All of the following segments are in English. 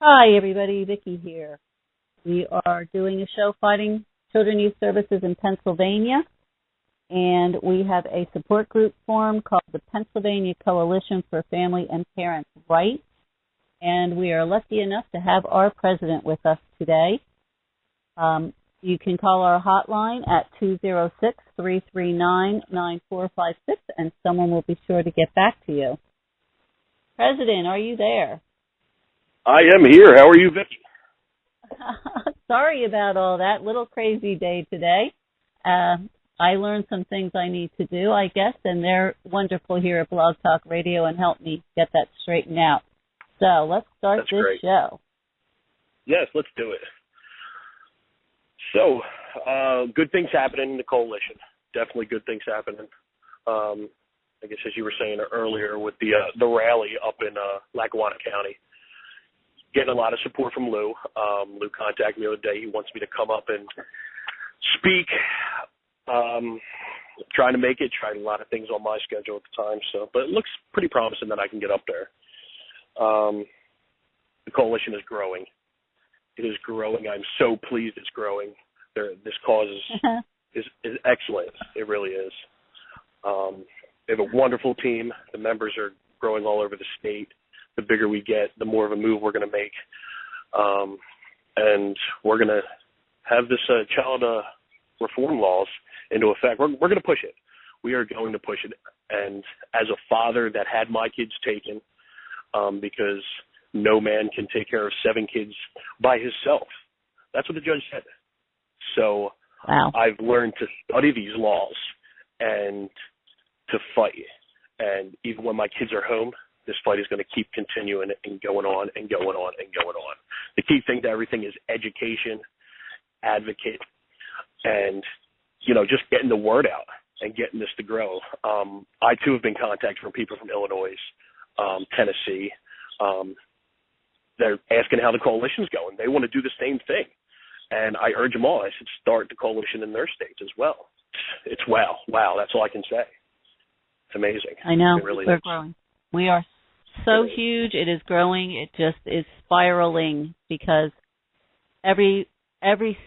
Hi, everybody. Vicki here. We are doing a show fighting children youth services in Pennsylvania, and we have a support group formed called the Pennsylvania Coalition for Family and Parents' Rights, and we are lucky enough to have our president with us today. You can call our hotline at 206-339-9456, and someone will be sure to get back to you. President, are you there? I am here. How are you, Vicki? Sorry about all that. Little crazy day today. I learned some things I need to do, I guess, and they're wonderful here at Blog Talk Radio and help me get that straightened out. So let's start That's this great. show. Yes, let's do it. So, good things happening in the coalition. Definitely good things happening. I guess as you were saying earlier with the rally up in Lackawanna County. Getting a lot of support from Lou. Lou contacted me the other day. He wants me to come up and speak. Trying to make it. Tried a lot of things on my schedule at the time. But it looks pretty promising that I can get up there. The coalition is growing. It is growing. I'm so pleased it's growing. This cause is excellent. It really is. They have a wonderful team. The members are growing all over the state. The bigger we get, the more of a move we're going to make. And we're going to have this child reform laws into effect. We're going to push it. We are going to push it. And as a father that had my kids taken, because no man can take care of 7 kids by himself. That's what the judge said. So wow. I've learned to study these laws and to fight. And even when my kids are home, this fight is going to keep continuing and going on and going on and going on. The key thing to everything is education, advocate, and, just getting the word out and getting this to grow. I, too, have been contacted from people from Illinois, Tennessee. They're asking how the coalition's going. They want to do the same thing. And I urge them all. I should start the coalition in their states as well. It's wow. Wow, that's all I can say. It's amazing. I know. It really We're is. growing. We are so huge. It is growing. It just is spiraling because every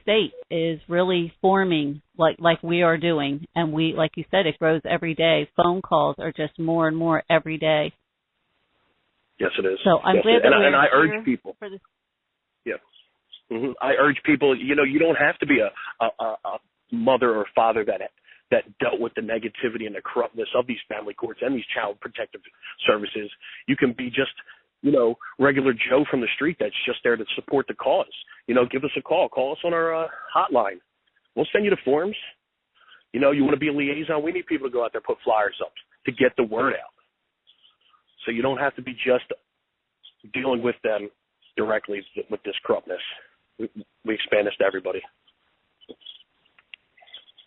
state is really forming like we are doing. And we, like you said, it grows every day. Phone calls are just more and more every day. Yes, it is. So I'm glad that and I urge people. For this. Yeah. Mm-hmm. I urge people, you don't have to be a mother or father that dealt with the negativity and the corruptness of these family courts and these child protective services. You can be just, regular Joe from the street that's just there to support the cause. Give us a call. Call us on our hotline. We'll send you the forms. You want to be a liaison. We need people to go out there, put flyers up to get the word out. So you don't have to be just dealing with them directly with this corruptness. We expand this to everybody.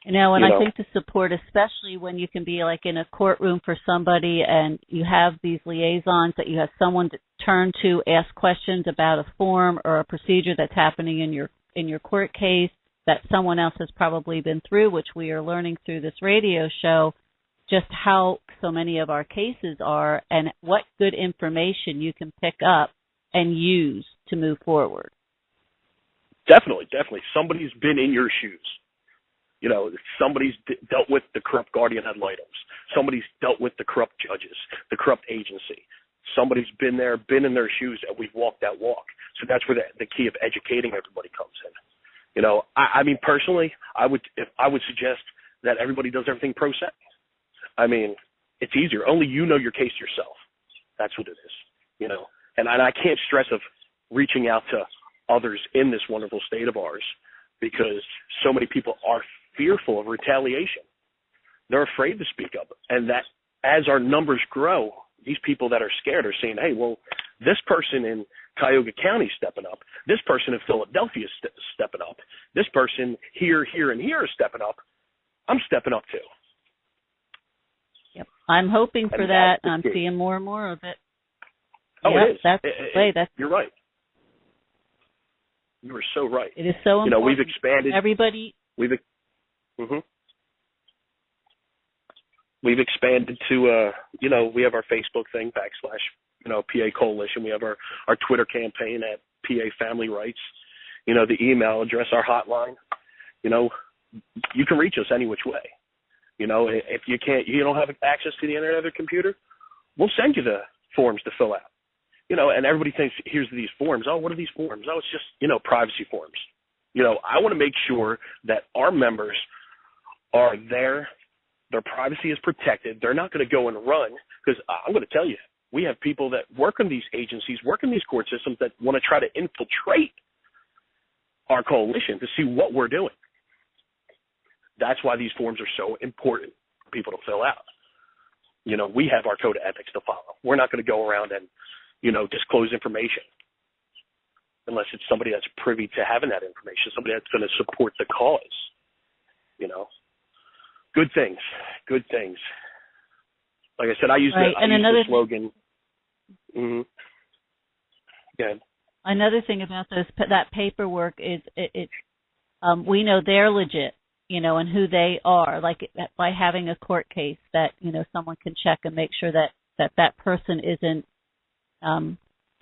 And I think to support, especially when you can be like in a courtroom for somebody and you have these liaisons that you have someone to turn to, ask questions about a form or a procedure that's happening in your court case that someone else has probably been through, which we are learning through this radio show, just how so many of our cases are and what good information you can pick up and use to move forward. Definitely. Somebody's been in your shoes. Somebody's dealt with the corrupt guardian ad litem. Somebody's dealt with the corrupt judges, the corrupt agency. Somebody's been there, been in their shoes, and we've walked that walk. So that's where the key of educating everybody comes in. I mean, personally, I would suggest that everybody does everything pro se. I mean, it's easier. Only you know your case yourself. That's what it is. And I can't stress of reaching out to others in this wonderful state of ours because so many people are fearful of retaliation. They're afraid to speak up. And that as our numbers grow, these people that are scared are saying, hey, well, this person in Cuyahoga County is stepping up. This person in Philadelphia is stepping up. This person here, and here is stepping up. I'm stepping up too. Yep. I'm hoping for that. I'm seeing more and more of it. Oh, yep, it is. That's the way. You're right. You are so right. It is so important. We've expanded. Everybody. We've expanded to, we have our Facebook thing / PA Coalition. We have our Twitter campaign at PA Family Rights, the email address, our hotline, you can reach us any which way. If you don't have access to the internet or computer, we'll send you the forms to fill out. And everybody thinks, here's these forms. Oh, what are these forms? Oh, it's just, privacy forms. I want to make sure that our members are there. Their privacy is protected. They're not going to go and run, because I'm going to tell you, we have people that work in these agencies, work in these court systems, that want to try to infiltrate our coalition to see what we're doing. That's why these forms are so important for people to fill out. We have our code of ethics to follow. We're not going to go around and, disclose information unless it's somebody that's privy to having that information, somebody that's going to support the cause. Good things. Like I said, I use the slogan. Mm-hmm. Yeah. Another thing about that paperwork is we know they're legit, and who they are, like by having a court case that, someone can check and make sure that person isn't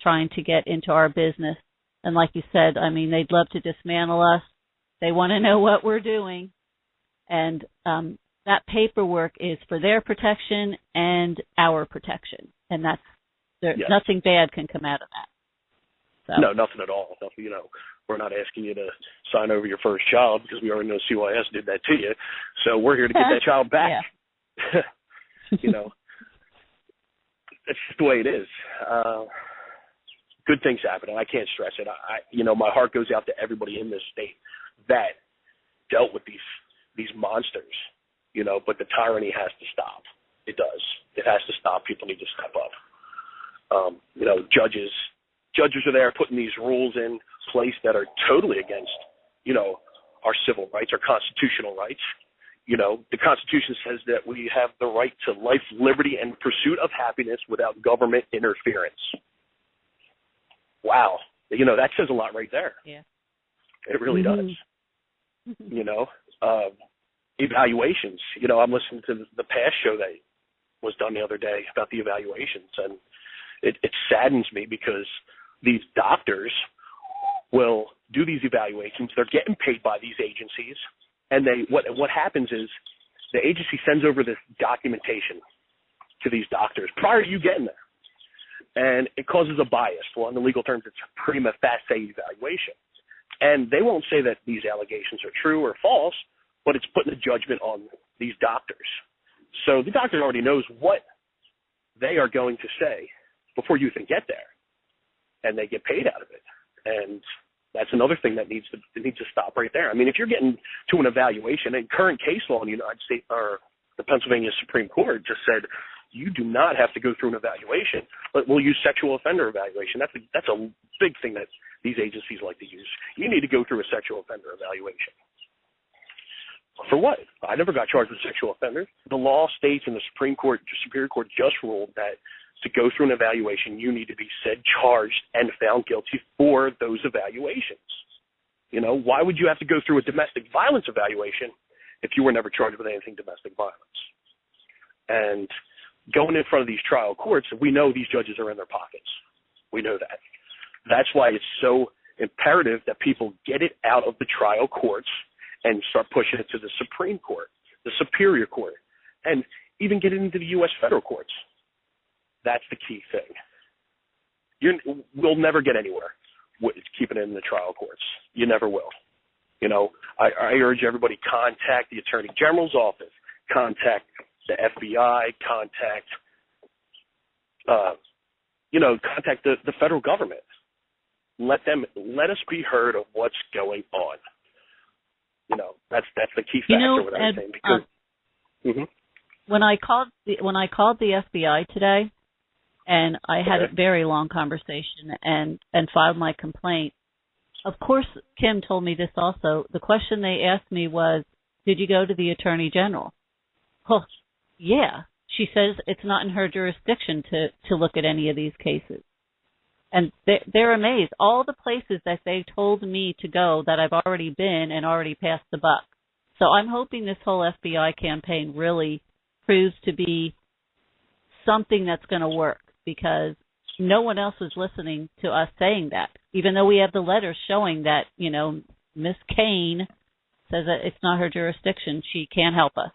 trying to get into our business. And like you said, they'd love to dismantle us. They want to know what we're doing. And that paperwork is for their protection and our protection. And nothing bad can come out of that. So. No, nothing at all. We're not asking you to sign over your first child, because we already know CYS did that to you. So we're here to get that child back. Yeah. That's just the way it is. Good things happen, and I can't stress it. My heart goes out to everybody in this state that dealt with these monsters, but the tyranny has to stop. It does. It has to stop. People need to step up. Judges are there putting these rules in place that are totally against, our civil rights, our constitutional rights. The Constitution says that we have the right to life, liberty, and pursuit of happiness without government interference. Wow. That says a lot right there. Yeah. It really does. Evaluations. I'm listening to the past show that was done the other day about the evaluations, and it saddens me, because these doctors will do these evaluations. They're getting paid by these agencies, and what happens is the agency sends over this documentation to these doctors prior to you getting there, and it causes a bias. Well, in the legal terms, it's a prima facie evaluation, and they won't say that these allegations are true or false, but it's putting a judgment on these doctors. So the doctor already knows what they are going to say before you even get there, and they get paid out of it. And that's another thing that needs to stop right there. If you're getting to an evaluation, and current case law in the United States, or the Pennsylvania Supreme Court just said, you do not have to go through an evaluation, but we'll use sexual offender evaluation. That's a big thing that these agencies like to use. You need to go through a sexual offender evaluation. For what? I never got charged with sexual offenders. The law states, and the Superior Court just ruled that to go through an evaluation, you need to be said charged and found guilty for those evaluations. Why would you have to go through a domestic violence evaluation if you were never charged with anything domestic violence? And going in front of these trial courts, we know these judges are in their pockets. We know that. That's why it's so imperative that people get it out of the trial courts and start pushing it to the Supreme Court, the Superior Court, and even get it into the U.S. federal courts. That's the key thing. We'll never get anywhere with keeping it in the trial courts. You never will. I urge everybody, contact the Attorney General's office, contact the FBI, contact the federal government. Let us be heard of what's going on. That's the key factor with everything. Because when I called the FBI today, and I had a very long conversation and filed my complaint. Of course, Kim told me this also. The question they asked me was, did you go to the Attorney General? Well, yeah. She says it's not in her jurisdiction to look at any of these cases. And they're amazed. All the places that they told me to go that I've already been and already passed the buck. So I'm hoping this whole FBI campaign really proves to be something that's going to work, because no one else was listening to us saying that, even though we have the letters showing that, Miss Kane says that it's not her jurisdiction. She can't help us.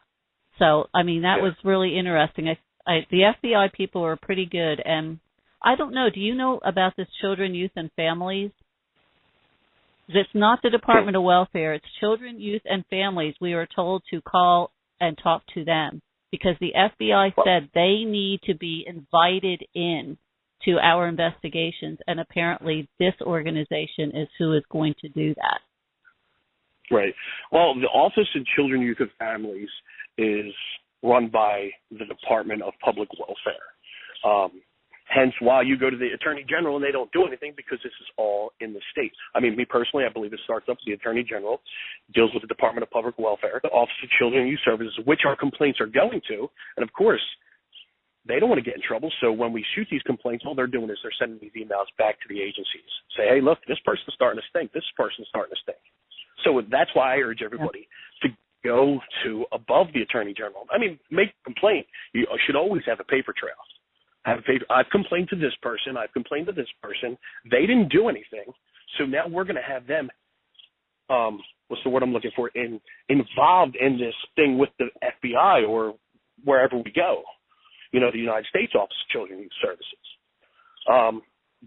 So, I mean, that was really interesting. The FBI people were pretty good. And I don't know, do you know about this Children, Youth, and Families? It's not the Department of Welfare. It's Children, Youth, and Families. We were told to call and talk to them because the FBI said they need to be invited in to our investigations, and apparently this organization is who is going to do that. Right. Well, the Office of Children, Youth, and Families is run by the Department of Public Welfare. Hence why you go to the Attorney General and they don't do anything, because this is all in the state. I mean, me personally, I believe it starts up with the Attorney General, deals with the Department of Public Welfare, the Office of Children and Youth Services, which our complaints are going to, and of course, they don't want to get in trouble, so when we shoot these complaints, all they're doing is they're sending these emails back to the agencies. Say, hey, look, this person's starting to stink. This person's starting to stink. So that's why I urge everybody to go to above the Attorney General. I mean, make a complaint. You should always have a paper trail. I've complained to this person. I've complained to this person. They didn't do anything, so now we're going to have them, what's the word I'm looking for, involved in this thing with the FBI or wherever we go. The United States Office of Children and Youth Services.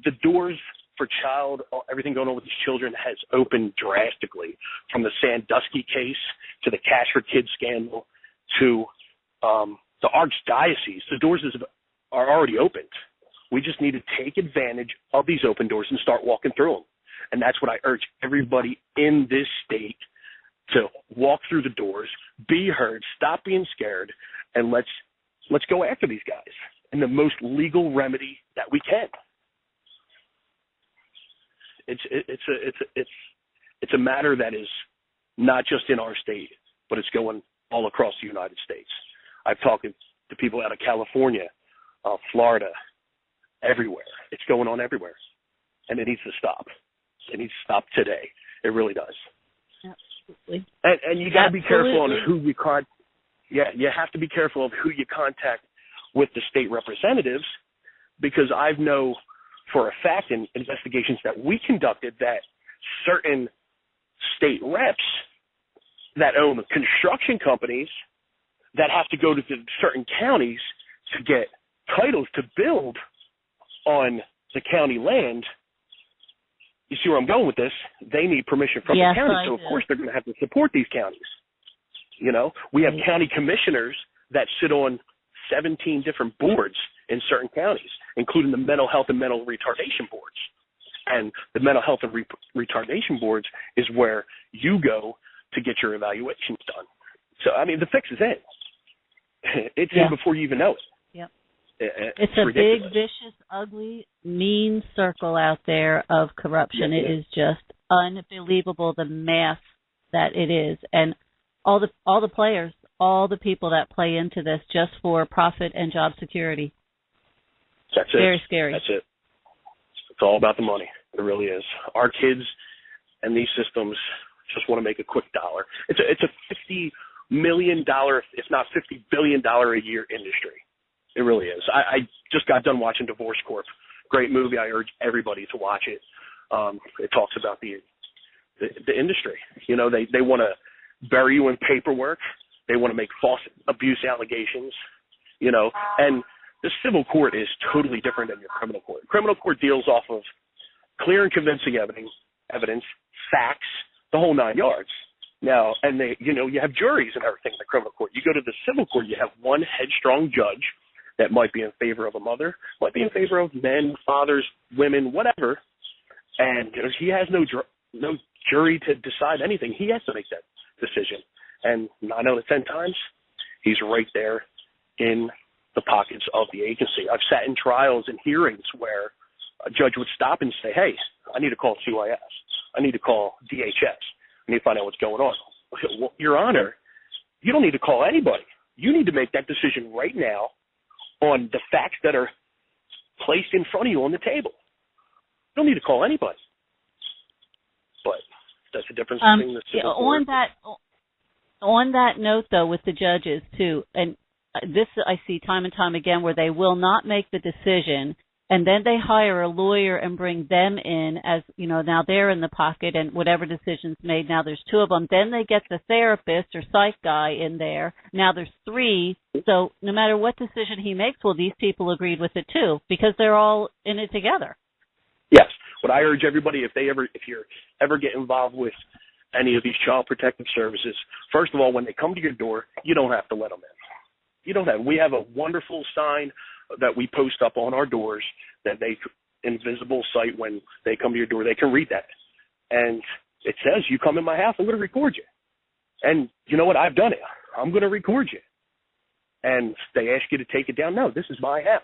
The doors for everything going on with these children has opened drastically, from the Sandusky case to the Cash for Kids scandal to the Archdiocese. The doors are already opened. We just need to take advantage of these open doors and start walking through them. And that's what I urge everybody in this state to walk through the doors, be heard, stop being scared, and let's go after these guys in the most legal remedy that we can. It's a matter that is not just in our state, but it's going all across the United States. I've talked to people out of California, Florida, everywhere. It's going on everywhere, and it needs to stop. It needs to stop today. It really does. Absolutely. And you got to be careful on who you contact. Yeah, you have to be careful of who you contact with the state representatives, because I know for a fact in investigations that we conducted that certain state reps that own construction companies that have to go to certain counties to get titles to build on the county land. You see where I'm going with this? They need permission from the county, so of course they're going to have to support these counties. We have county commissioners that sit on 17 different boards in certain counties, including the mental health and mental retardation boards. And the mental health and retardation boards is where you go to get your evaluations done. So, I mean, the fix is in. It's in before you even know it. Yep. It's a ridiculous. big, vicious, ugly, mean circle out there of corruption. Yeah, it is just unbelievable, the mass that it is. And all the players, all the people that play into this just for profit and job security. That's it. Very scary. That's it. It's all about the money. It really is. Our kids and these systems just want to make a quick dollar. It's a $50 million, if not $50 billion a year industry. It really is. I just got done watching Divorce Corp. Great movie. I urge everybody to watch it. It talks about the industry. They want to bury you in paperwork. They want to make false abuse allegations, and the civil court is totally different than your criminal court. Criminal court deals off of clear and convincing evidence, facts, the whole 9 yards. Now, and you have juries and everything in the criminal court. You go to the civil court, you have one headstrong judge that might be in favor of a mother, might be in favor of men, fathers, women, whatever, and he has no jury to decide anything. He has to make that decision. And 9 out of 10 times, he's right there in the pockets of the agency. I've sat in trials and hearings where a judge would stop and say, hey, I need to call CYS. I need to call DHS. I need to find out what's going on. Well, Your Honor, you don't need to call anybody. You need to make that decision right now on the facts that are placed in front of you on the table. You don't need to call anybody. But that's the difference between the civil court. On that note, though, with the judges, too, and this I see time and time again where they will not make the decision and then they hire a lawyer and bring them in as, now they're in the pocket and whatever decision's made, now there's 2 of them. Then they get the therapist or psych guy in there. Now there's 3. So no matter what decision he makes, well, these people agreed with it too because they're all in it together. Yes. What I urge everybody, if you ever get involved with any of these child protective services, first of all, when they come to your door, you don't have to let them in. You don't have. We have a wonderful sign that we post up on our doors that invisible sight when they come to your door, they can read that. And it says, you come in my house, I'm going to record you. And you know what? I've done it. I'm going to record you. And they ask you to take it down. No, this is my house.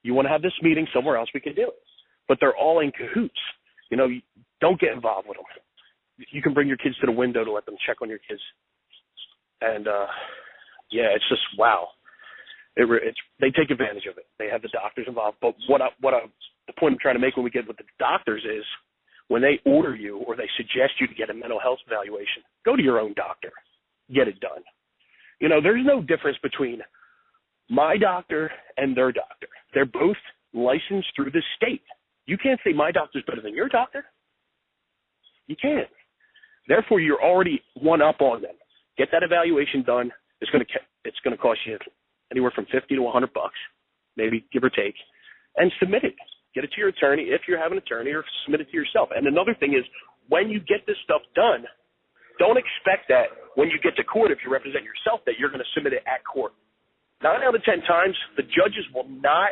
You want to have this meeting somewhere else, we can do it. But they're all in cahoots. Don't get involved with them. You can bring your kids to the window to let them check on your kids. And, it's just, wow. They take advantage of it. They have the doctors involved. But the point I'm trying to make when we get with the doctors is when they order you or they suggest you to get a mental health evaluation, go to your own doctor. Get it done. There's no difference between my doctor and their doctor. They're both licensed through the state. You can't say my doctor's better than your doctor. You can't. Therefore, you're already one up on them. Get that evaluation done. It's going to cost you anywhere from $50 to $100, maybe give or take, and submit it. Get it to your attorney if you have an attorney, or submit it to yourself. And another thing is, when you get this stuff done, don't expect that when you get to court, if you represent yourself, that you're going to submit it at court. 9 out of 10 times, the judges will not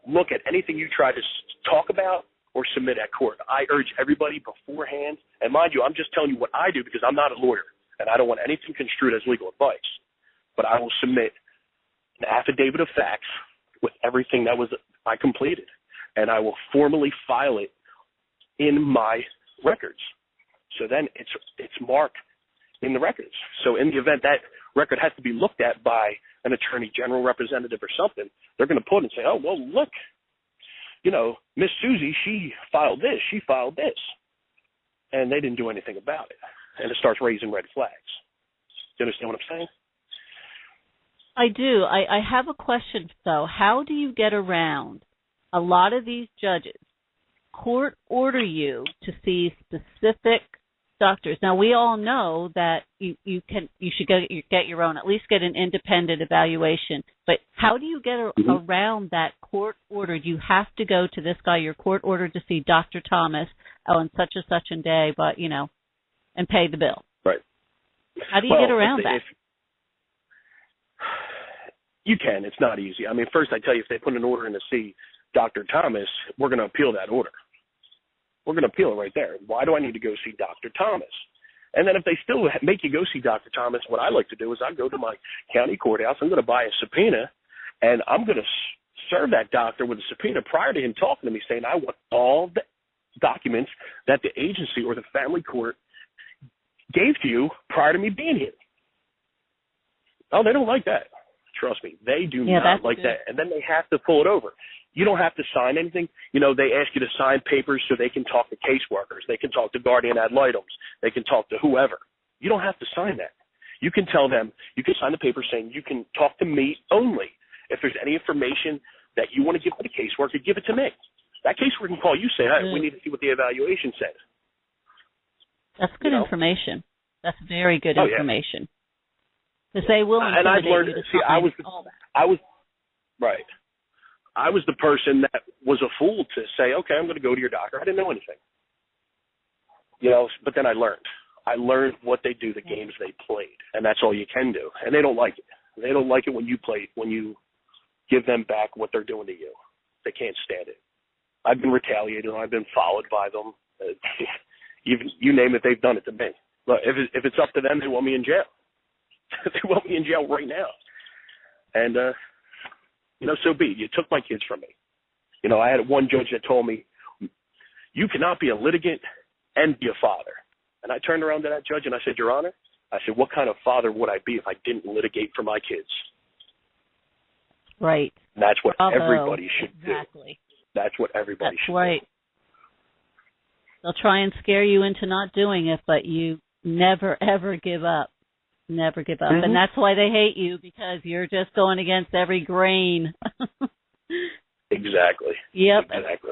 look at anything you try to talk about or submit at court. I urge everybody beforehand, and mind you, I'm just telling you what I do because I'm not a lawyer, and I don't want anything construed as legal advice, but I will submit an affidavit of facts with everything that I completed, and I will formally file it in my records. So then it's marked in the records. So in the event that record has to be looked at by an attorney general representative or something, they're going to put it and say, oh, well, look, Miss Susie, she filed this. And they didn't do anything about it. And it starts raising red flags. Do you understand what I'm saying? I do. I have a question, though. How do you get around a lot of these judges court order you to see specific doctors? Now, we all know that you should get your own, at least get an independent evaluation. But how do you get around that court order? You have to go to this guy. You're court ordered to see Dr. Thomas on such and such a day, but and pay the bill. Right. How do you get around that? You can. It's not easy. I mean, first I tell you, if they put an order in to see Dr. Thomas, we're going to appeal that order. We're going to appeal it right there. Why do I need to go see Dr. Thomas? And then if they still make you go see Dr. Thomas, what I like to do is I go to my county courthouse. I'm going to buy a subpoena, and I'm going to serve that doctor with a subpoena prior to him talking to me, saying I want all the documents that the agency or the family court gave to you prior to me being here. Oh, they don't like that. Trust me, they do not like that. And then they have to pull it over. You don't have to sign anything. They ask you to sign papers so they can talk to caseworkers. They can talk to guardian ad litems. They can talk to whoever. You don't have to sign that. You can tell them, you can sign the paper saying you can talk to me only. If there's any information that you want to give to the caseworker, give it to me. That caseworker can call you, say, hey, we need to see what the evaluation says. That's good information. That's very good information. Because they will intimidate and I've learned, you to see, I was right. I was the person that was a fool to say, okay, I'm going to go to your doctor. I didn't know anything. But then I learned. I learned what they do, the games they played, and that's all you can do. And they don't like it. They don't like it when you give them back what they're doing to you. They can't stand it. I've been retaliated on. I've been followed by them. Even you name it, they've done it to me. But if it's up to them, they want me in jail. They want me in jail right now. And, so be it. You took my kids from me. I had one judge that told me, you cannot be a litigant and be a father. And I turned around to that judge and I said, Your Honor, I said, what kind of father would I be if I didn't litigate for my kids? Right. And that's what everybody should do. Exactly. That's what everybody should do. They'll try and scare you into not doing it, but you never, ever give up. Never give up. Mm-hmm. And that's why they hate you, because you're just going against every grain. Exactly. Yep. Exactly.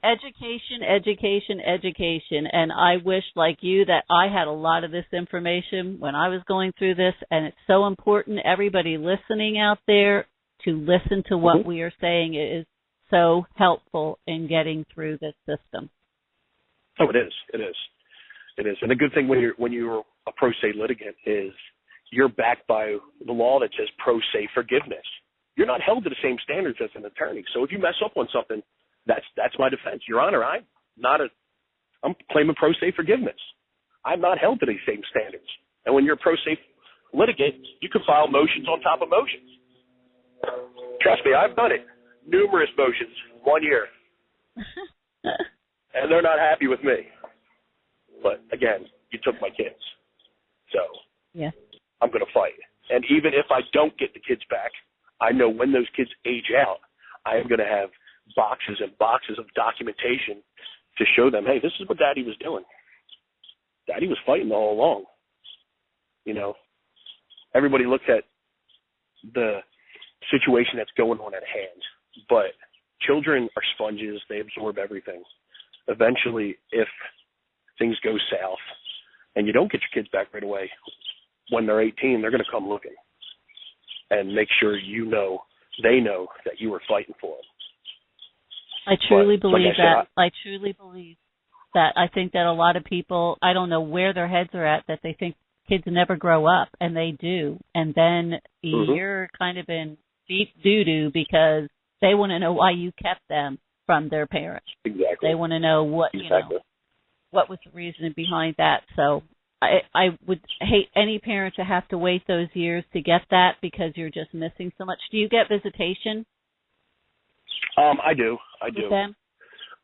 Education, education, education. And I wish, like you, that I had a lot of this information when I was going through this. And it's so important, everybody listening out there, to listen to what we are saying. It is so helpful in getting through this system. Oh, it is. It is. It is. And the good thing when you're a pro se litigant is you're backed by the law that says pro se forgiveness. You're not held to the same standards as an attorney. So if you mess up on something, that's my defense. Your Honor, I'm claiming pro se forgiveness. I'm not held to these same standards. And when you're a pro se litigant, you can file motions on top of motions. Trust me, I've done it. Numerous motions, 1 year. And they're not happy with me. But again, you took my kids. So yeah, I'm going to fight. And even if I don't get the kids back, I know when those kids age out, I am going to have boxes and boxes of documentation to show them, hey, this is what Daddy was doing. Daddy was fighting all along. You know, everybody looks at the situation that's going on at hand, but children are sponges. They absorb everything. Eventually, if things go south and you don't get your kids back right away, when they're 18, they're going to come looking and make sure they know that you were fighting for them. I truly believe that. I truly believe that. I think that a lot of people, I don't know where their heads are at, that they think kids never grow up, and they do. And then you're kind of in deep doo-doo because they want to know why you kept them from their parents. Exactly. They want to know what, what was the reason behind that. So I would hate any parent to have to wait those years to get that because you're just missing so much. Do you get visitation? I do. With them?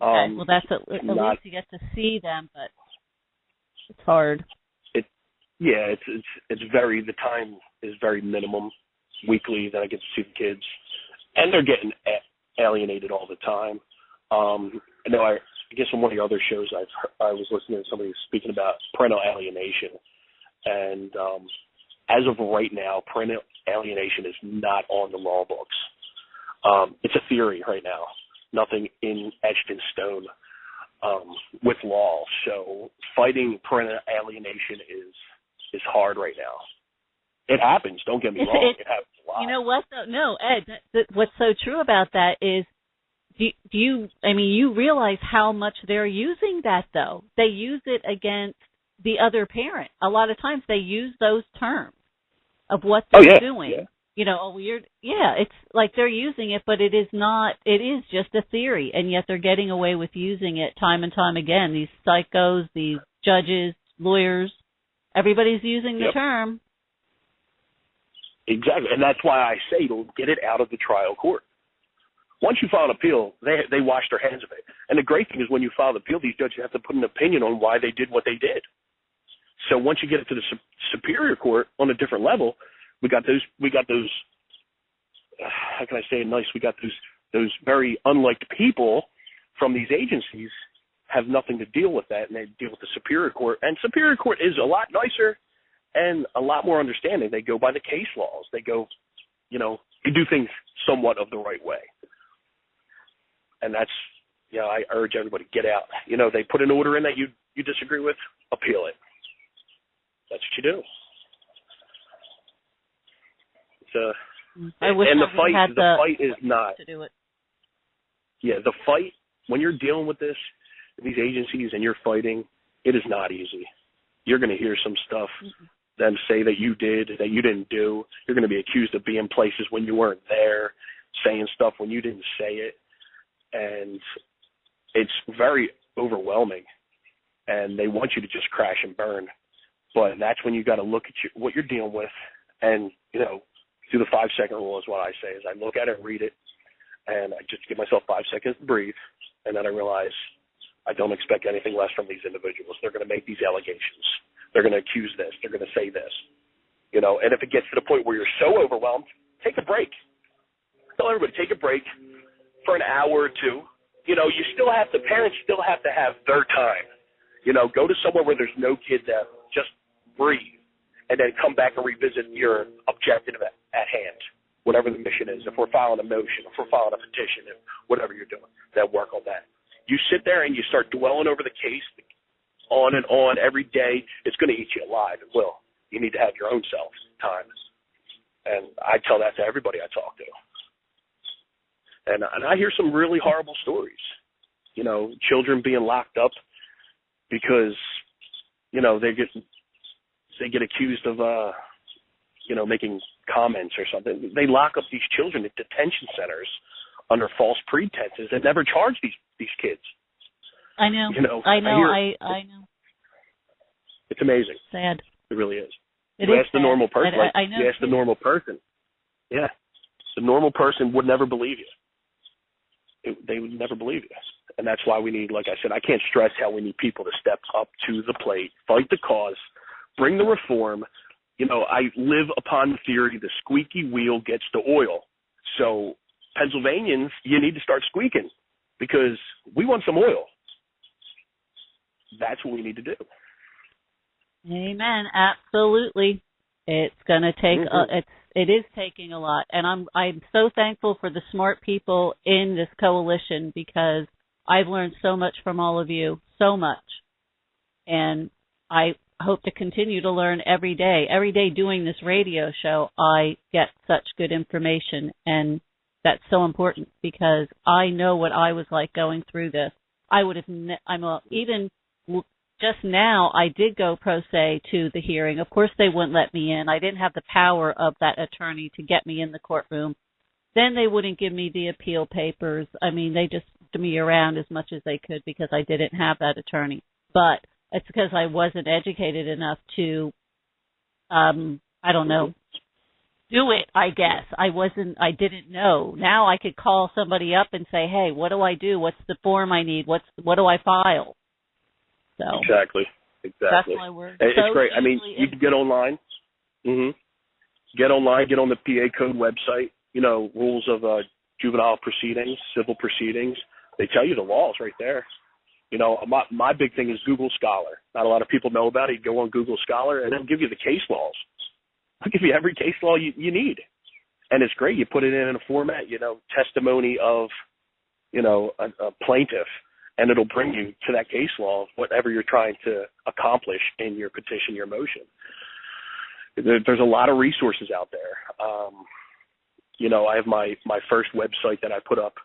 Okay. Well, that's at least you get to see them, but it's hard. It's the time is very minimum weekly that I get to see the kids, and they're getting alienated all the time. I know I guess on one of the other shows I was listening to somebody speaking about parental alienation, and as of right now, parental alienation is not on the law books. It's a theory right now, nothing etched in stone with law. So fighting parental alienation is hard right now. It happens. Don't get me wrong. It happens a lot. You know what, though? No, Ed, what's so true about that is, you realize how much they're using that, though. They use it against the other parent. A lot of times they use those terms of what they're doing. Yeah. It's like they're using it, but it is just a theory, and yet they're getting away with using it time and time again. These psychos, these judges, lawyers, everybody's using the term. Exactly, and that's why I say to get it out of the trial court. Once you file an appeal, they wash their hands of it. And the great thing is when you file an appeal, these judges have to put an opinion on why they did what they did. So once you get it to the superior court on a different level, we got those. How can I say it nice? We got those very unliked people from these agencies have nothing to deal with that, and they deal with the superior court. And superior court is a lot nicer and a lot more understanding. They go by the case laws. They go, you do things somewhat of the right way. And that's, I urge everybody, get out. They put an order in that you disagree with, appeal it. That's what you do. I wish the fight is not to do it. Yeah, the fight when you're dealing with these agencies and you're fighting, it is not easy. You're going to hear some stuff, them say that you did, that you didn't do. You're going to be accused of being places when you weren't there, saying stuff when you didn't say it, and it's very overwhelming. And they want you to just crash and burn, but that's when you got to look at what you're dealing with, and do the 5-second rule is what I say. Is I look at it, read it, and I just give myself 5 seconds to breathe, and then I realize I don't expect anything less from these individuals. They're going to make these allegations. They're going to accuse this. They're going to say this. And if it gets to the point where you're so overwhelmed, take a break. Tell everybody, take a break for an hour or two. Parents still have to have their time. Go to somewhere where there's no kids out. Just breathe. And then come back and revisit your objective at hand. whatever the mission is, if we're filing a motion, if we're filing a petition, if whatever you're doing, that work on that. You sit there and you start dwelling over the case on and on every day, it's going to eat you alive. It will. You need to have your own self time. And I tell that to everybody I talk to. And I hear some really horrible stories, you know, children being locked up because, you know, they get accused of, you know, making comments or something. They lock up these children at detention centers under false pretenses and never charge these kids. I know. You know, I know. I know. It's amazing. Sad. It really is. It you is ask the normal person. I know. You ask the normal person. Yeah. The normal person would never believe you. They would never believe you. And that's why we need, like I said, I can't stress how we need people to step up to the plate, fight the cause, bring the reform. You know, I live upon the theory the squeaky wheel gets the oil. So Pennsylvanians, you need to start squeaking because we want some oil. That's what we need to do. Amen. Absolutely. It's going to take it is taking a lot, and I'm so thankful for the smart people in this coalition because I've learned so much from all of you, so much. And I hope to continue to learn every day. Every day doing this radio show, I get such good information, and that's so important because I know what I was like going through this. I would have even just now, I did go pro se to the hearing. Of course, they wouldn't let me in. I didn't have the power of that attorney to get me in the courtroom. Then they wouldn't give me the appeal papers. I mean, they just threw me around as much as they could because I didn't have that attorney. But it's because I wasn't educated enough to, I don't know, do it, I guess. I didn't know. Now I could call somebody up and say, hey, what do I do? What's the form I need? What do I file? So Exactly. That's why we're it's so great. I mean, you can get online. Get online, get on the PA Code website, you know, rules of juvenile proceedings, civil proceedings. They tell you the laws right there. You know, my big thing is Google Scholar. Not a lot of people know about it. You go on Google Scholar, and it'll give you the case laws. It'll give you every case law you need. And it's great. You put it in a format, you know, testimony of, you know, a plaintiff. And it'll bring you to that case law of whatever you're trying to accomplish in your petition, your motion. There's a lot of resources out there. You know, I have my first website that I put up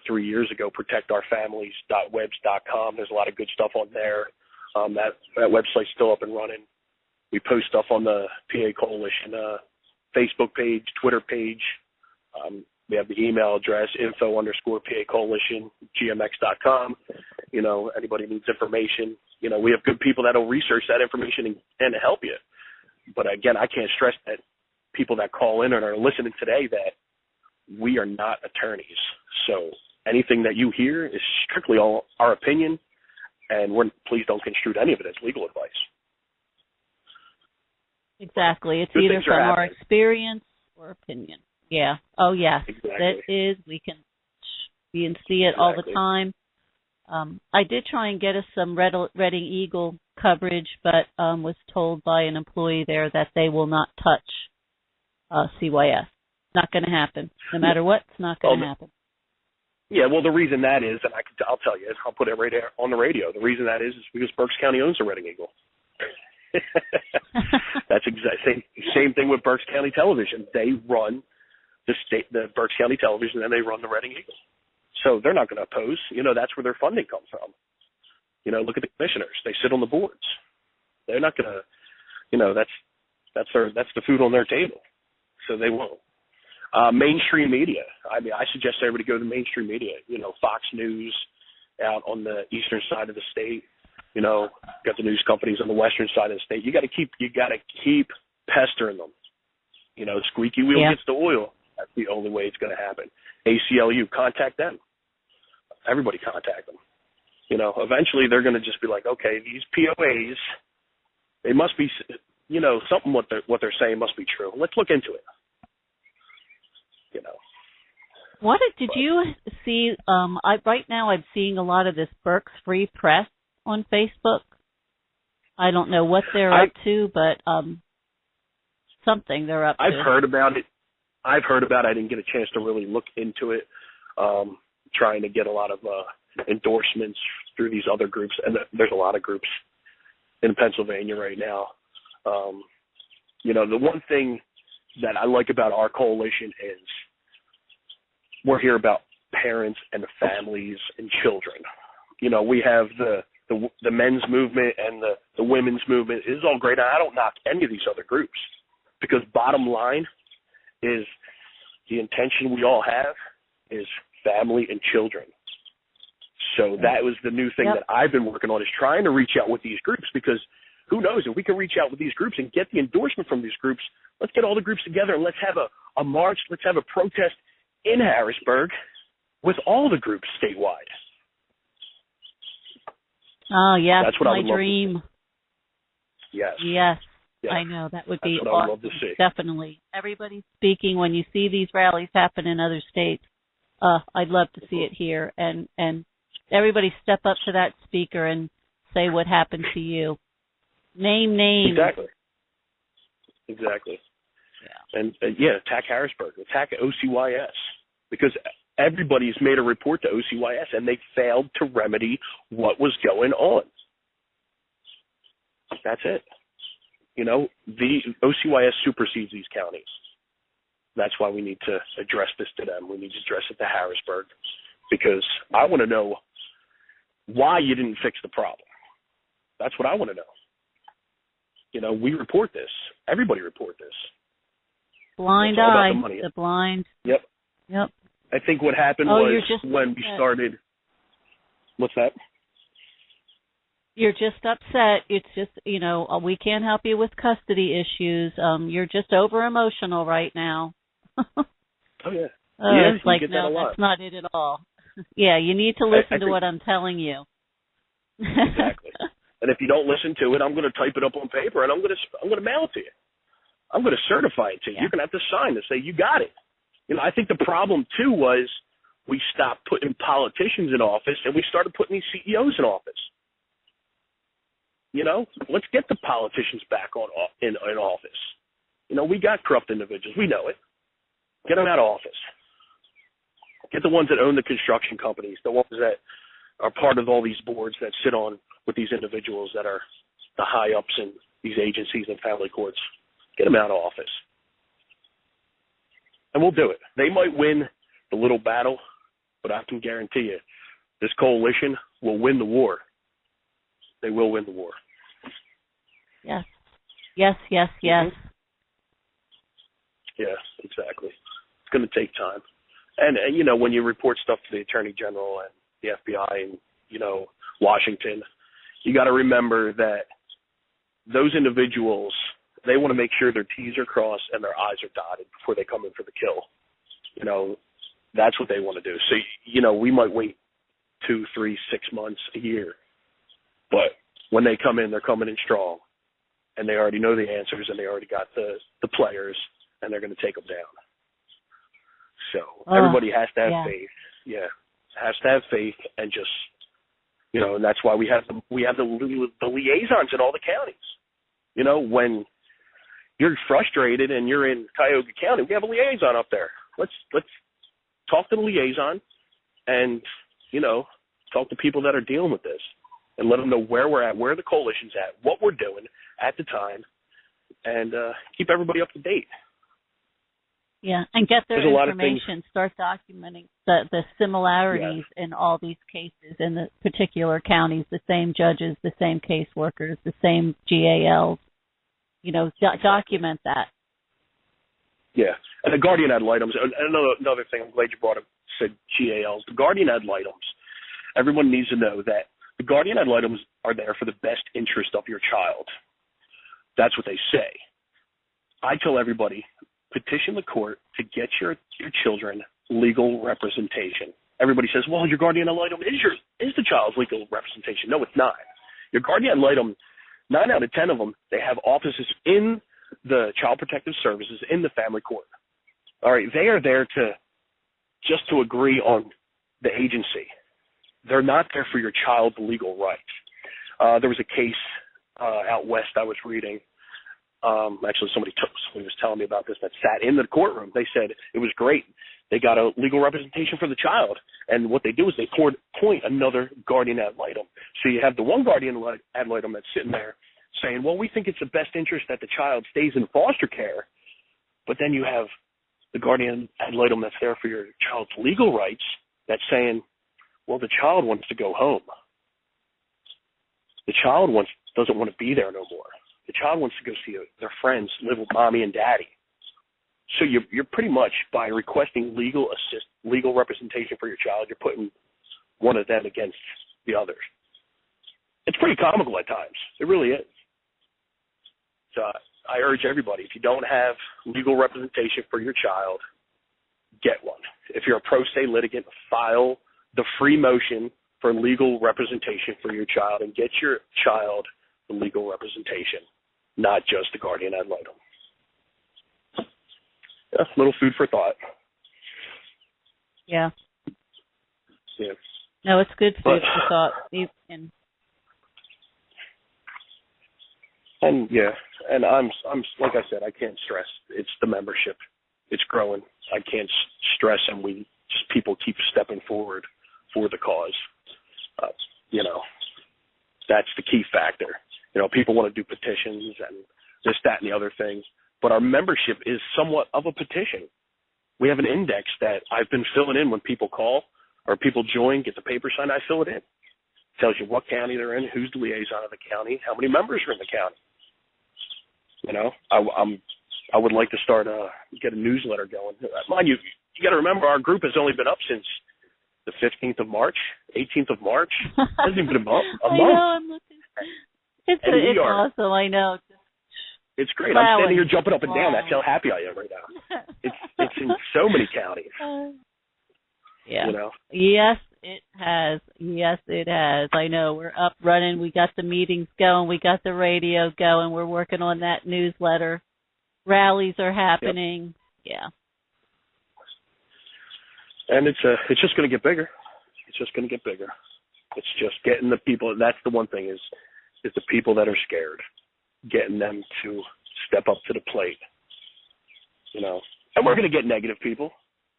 3 years ago, protectourfamilies.webs.com. There's a lot of good stuff on there. That website's still up and running. We post stuff on the PA Coalition Facebook page, Twitter page. We have the email address, info_PA Coalition, gmx.com. You know, anybody needs information. You know, we have good people that will research that information and help you. But again, I can't stress that people that call in and are listening today that we are not attorneys. So anything that you hear is strictly all our opinion, and please don't construe any of it as legal advice. Exactly. It's either from our experience or opinion. Yeah. Oh, yes. Exactly. That is. We can see it all the time. I did try and get us some Reading Eagle coverage, but was told by an employee there that they will not touch CYS. Not going to happen. No matter what, it's not going to happen. Yeah, well, the reason that is, and I'll tell you, I'll put it right there on the radio. The reason that is because Berks County owns the Reading Eagle. That's same thing with Berks County Television. They run the Berks County Television, and they run the Reading Eagle. So they're not going to oppose. You know, that's where their funding comes from. You know, look at the commissioners. They sit on the boards. They're not going to, you know, that's the food on their table. So they won't. Mainstream media. I mean, I suggest everybody go to mainstream media. You know, Fox News out on the eastern side of the state. You know, got the news companies on the western side of the state. You got to keep pestering them. You know, squeaky wheel gets the oil. That's the only way it's going to happen. ACLU, contact them. Everybody contact them. You know, eventually they're going to just be like, okay, these POAs, they must be, you know, something what they're saying must be true. Let's look into it. You know. What did you see? Right now I'm seeing a lot of this Berks Free Press on Facebook. I don't know what they're up to, but something they're up to. I've heard about it. I've heard about it. I didn't get a chance to really look into it, trying to get a lot of endorsements through these other groups. And there's a lot of groups in Pennsylvania right now. The one thing that I like about our coalition is we're here about parents and families and children. We have the men's movement and the women's movement. It is all great. I don't knock any of these other groups, because bottom line is the intention we all have is family and children. So that was the new thing that I've been working on, is trying to reach out with these groups, because who knows, if we can reach out with these groups and get the endorsement from these groups, let's get all the groups together and let's have a march, let's have a protest in Harrisburg with all the groups statewide. Oh, yes, that's what my I would dream. Love to see. Yes. Yes. Yeah. I know, that would be awesome. I would love to see. Definitely. Everybody's speaking when you see these rallies happen in other states. I'd love to see it here, and everybody step up to that speaker and say what happened to you. Name names. Exactly. Yeah. And attack Harrisburg, attack OCYS, because everybody's made a report to OCYS and they failed to remedy what was going on. That's it. The OCYS supersedes these counties. That's why we need to address this to them. We need to address it to Harrisburg, because I want to know why you didn't fix the problem. That's what I want to know. We report this. Everybody report this. Blind eye. The blind. Yep. I think what happened was when we started. What's that? You're just upset. It's just, we can't help you with custody issues. You're just over emotional right now. Oh, yeah. It's like, no, that's not it at all. Yeah, you need to listen to what I'm telling you. Exactly. And if you don't listen to it, I'm going to type it up on paper and I'm going to mail it to you. I'm going to certify it to you. You're going to have to sign to say you got it. I think the problem too was we stopped putting politicians in office and we started putting these CEOs in office. Let's get the politicians back in office. We got corrupt individuals. We know it. Get them out of office. Get the ones that own the construction companies, the ones that are part of all these boards that sit on with these individuals that are the high-ups in these agencies and family courts. Get them out of office. And we'll do it. They might win the little battle, but I can guarantee you this coalition will win the war. They will win the war. Yes. Yes, yes, yes. Mm-hmm. Yeah, exactly. It's going to take time. And when you report stuff to the Attorney General and the FBI and, Washington, you got to remember that those individuals, they want to make sure their T's are crossed and their I's are dotted before they come in for the kill. That's what they want to do. So, we might wait 2, 3, 6 months, a year. But when they come in, they're coming in strong. And they already know the answers and they already got the players, and they're going to take them down. So everybody has to have faith. Yeah, has to have faith and just, and that's why we have the liaisons in all the counties. When you're frustrated and you're in Cuyahoga County, we have a liaison up there. Let's talk to the liaison and, talk to people that are dealing with this and let them know where we're at, where the coalition's at, what we're doing at the time, and keep everybody up to date. Yeah, and get their information, start documenting the similarities in all these cases in the particular counties, the same judges, the same caseworkers, the same GALs. Document that. Yeah, and the guardian ad litem, another thing, I'm glad you brought up, said GALs. The guardian ad litems, everyone needs to know that the guardian ad litems are there for the best interest of your child. That's what they say. I tell everybody, petition the court to get your children legal representation. Everybody says, well, your guardian ad litem is the child's legal representation. No, it's not. Your guardian ad litem, 9 out of 10 of them, they have offices in the Child Protective Services, in the family court. All right, they are there just to agree on the agency. They're not there for your child's legal rights. There was a case out west I was reading. Actually, somebody was telling me about this that sat in the courtroom. They said it was great. They got a legal representation for the child, and what they do is they appoint another guardian ad litem. So you have the one guardian ad litem that's sitting there saying, well, we think it's the best interest that the child stays in foster care, but then you have the guardian ad litem that's there for your child's legal rights that's saying, well, the child wants to go home. The child doesn't want to be there no more. The child wants to go see their friends, live with mommy and daddy. So you're pretty much, by requesting legal representation for your child, you're putting one of them against the other. It's pretty comical at times. It really is. So I urge everybody, if you don't have legal representation for your child, get one. If you're a pro se litigant, file the free motion for legal representation for your child and get your child the legal representation, not just the guardian ad litem. Yeah, a little food for thought. Yeah. Yeah. No, it's good food for thought. And yeah, and I'm like I said, I can't stress. It's the membership. It's growing. I can't stress, and people keep stepping forward for the cause. That's the key factor. People want to do petitions and this, that, and the other thing, but our membership is somewhat of a petition. We have an index that I've been filling in when people call or people join, get the paper signed. I fill it in. It tells you what county they're in, who's the liaison of the county, how many members are in the county. I would like to get a newsletter going. Mind you, you got to remember our group has only been up since the 15th of March, 18th of March. It hasn't even been a month. I know, I'm looking. It's awesome, I know. It's great. I'm standing here jumping up and down. That's how happy I am right now. It's in so many counties. Yeah. Yes, it has. Yes, it has. I know. We're up running. We got the meetings going. We got the radio going. We're working on that newsletter. Rallies are happening. Yep. Yeah. And it's just going to get bigger. It's just going to get bigger. It's just getting the people. That's the one thing is the people that are scared, getting them to step up to the plate. And we're going to get negative people.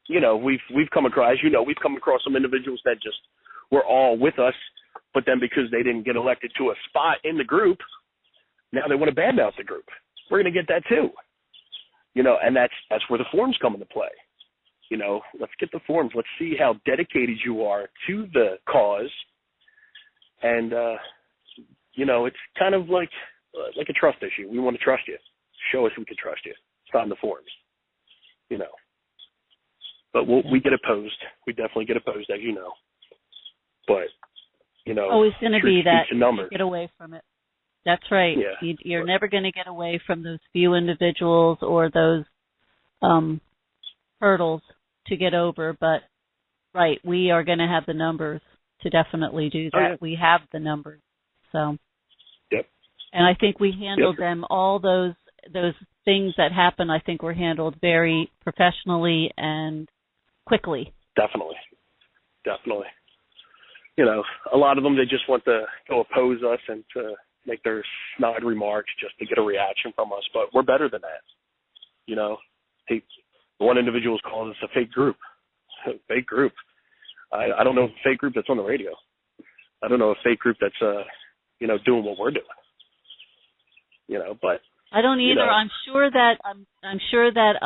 We've come across, we've come across some individuals that just were all with us, but then because they didn't get elected to a spot in the group, now they want to badmouth the group. We're going to get that too. And that's where the forums come into play. Let's get the forums. Let's see how dedicated you are to the cause. And, it's kind of like a trust issue. We want to trust you. Show us we can trust you. It's not in the forums, But we get opposed. We definitely get opposed, as you know. But, always going to be that. You get away from it. That's right. Yeah. You're never going to get away from those few individuals or those hurdles to get over. But, right, we are going to have the numbers to definitely do that. Oh, yeah. We have the numbers. So. Yep. And I think we handled them, all those things that happen, I think were handled very professionally and quickly. Definitely. A lot of them, they just want to go oppose us and to make their snide remarks just to get a reaction from us. But we're better than that. One individual calls us a fake group. Fake group. I don't know a fake group that's on the radio. I don't know a fake group that's doing what we're doing. But I don't either. I'm sure that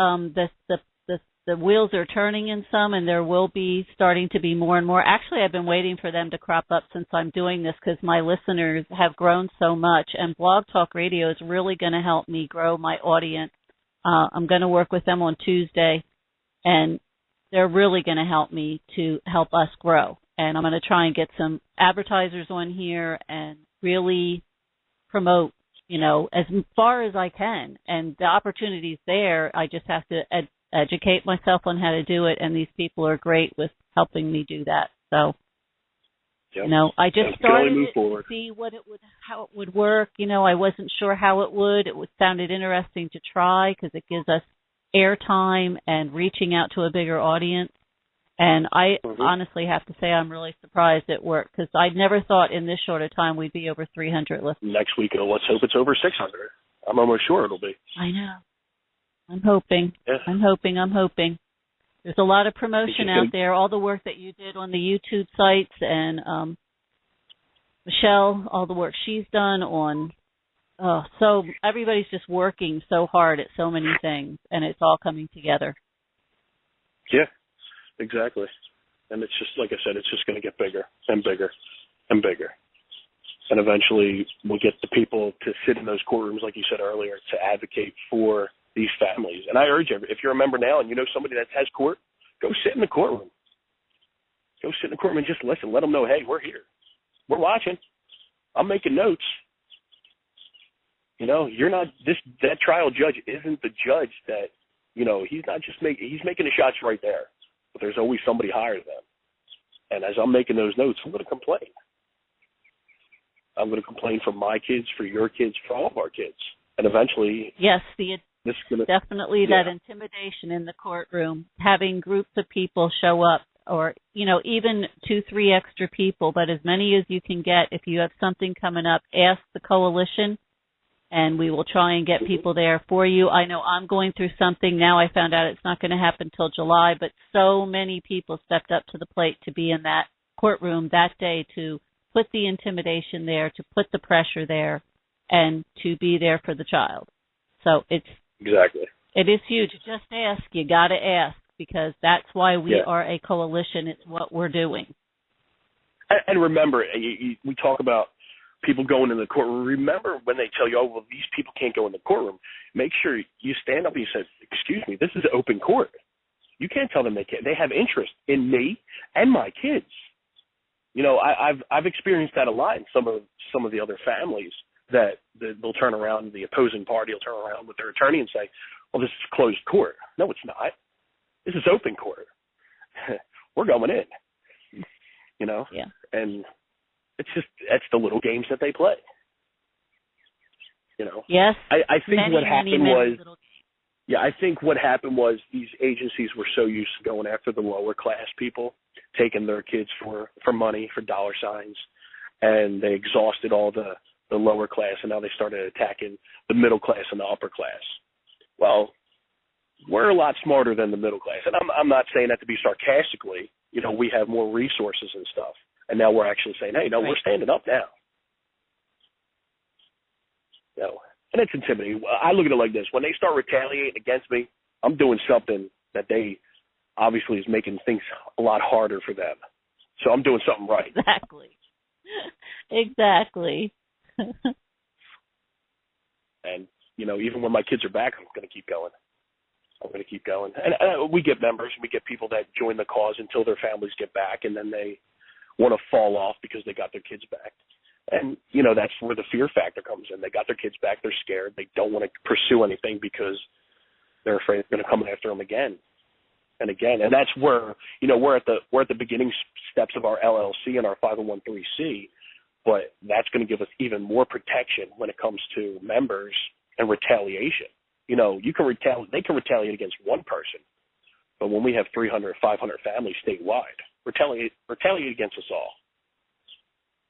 the wheels are turning in some, and there will be starting to be more and more. Actually, I've been waiting for them to crop up since I'm doing this because my listeners have grown so much, and Blog Talk Radio is really going to help me grow my audience. I'm going to work with them on Tuesday, and they're really going to help me to help us grow. And I'm going to try and get some advertisers on here and really promote, as far as I can. And the opportunity's there. I just have to educate myself on how to do it, and these people are great with helping me do that. So, I just started it to see how it would work. I wasn't sure how it would. It sounded interesting to try because it gives us airtime and reaching out to a bigger audience. And I honestly have to say I'm really surprised it worked because I never thought in this short a time we'd be over 300 listeners. Next week, let's hope it's over 600. I'm almost sure it'll be. I know. I'm hoping. Yeah. I'm hoping. There's a lot of promotion out there. All the work that you did on the YouTube sites, and Michelle, all the work she's done on. So everybody's just working so hard at so many things, and it's all coming together. Yeah, exactly. And it's just, like I said, it's just going to get bigger and bigger and bigger. And eventually we'll get the people to sit in those courtrooms, like you said earlier, to advocate for these families. And I urge you, if you're a member now and you know somebody that has court, go sit in the courtroom. Go sit in the courtroom and just listen. Let them know, hey, we're here. We're watching. I'm making notes. You know, you're not that trial judge isn't the judge that, you know, he's not just he's making the shots right there. But there's always somebody higher than them. And as I'm making those notes, I'm going to complain. I'm going to complain for my kids, for your kids, for all of our kids. And eventually, yes, definitely yeah. That intimidation in the courtroom, having groups of people show up, or, you know, even 2-3 extra people, but as many as you can get. If you have something coming up, ask the coalition, and we will try and get people there for you. I know I'm going through something now. I found out it's not going to happen till July, but so many people stepped up to the plate to be in that courtroom that day, to put the intimidation there, to put the pressure there, and to be there for the child. So it is huge. Just ask. You got to ask, because that's why we are a coalition. It's what we're doing. And remember, we talk about people going in the courtroom. Remember when they tell you, oh, well, these people can't go in the courtroom, make sure you stand up and you say, excuse me, this is open court. You can't tell them they can't. They have interest in me and my kids. You know, I've experienced that a lot in some of the other families, that they'll turn around, the opposing party will turn around with their attorney and say, well, this is closed court. No, it's not. This is open court. We're going in, you know? Yeah. And that's the little games that they play, you know? Yes. I think what happened was these agencies were so used to going after the lower class people, taking their kids for money, for dollar signs, and they exhausted all the lower class, and now they started attacking the middle class and the upper class. Well, we're a lot smarter than the middle class, and I'm not saying that to be sarcastically. You know, we have more resources and stuff, and now we're actually saying, hey, no, we're standing up now. You know, and it's intimidating. I look at it like this: when they start retaliating against me, I'm doing something that they obviously is making things a lot harder for them. So I'm doing something right. Exactly. And, you know, even when my kids are back, I'm going to keep going. And we get members, we get people that join the cause until their families get back, and then they want to fall off because they got their kids back. And, you know, that's where the fear factor comes in. They got their kids back. They're scared. They don't want to pursue anything because they're afraid it's going to come after them again and again. And that's where, you know, we're at the beginning steps of our LLC and our 501(c), but that's going to give us even more protection when it comes to members and retaliation. You know, they can retaliate against one person, but when we have 300, 500 families statewide, retaliate against us all.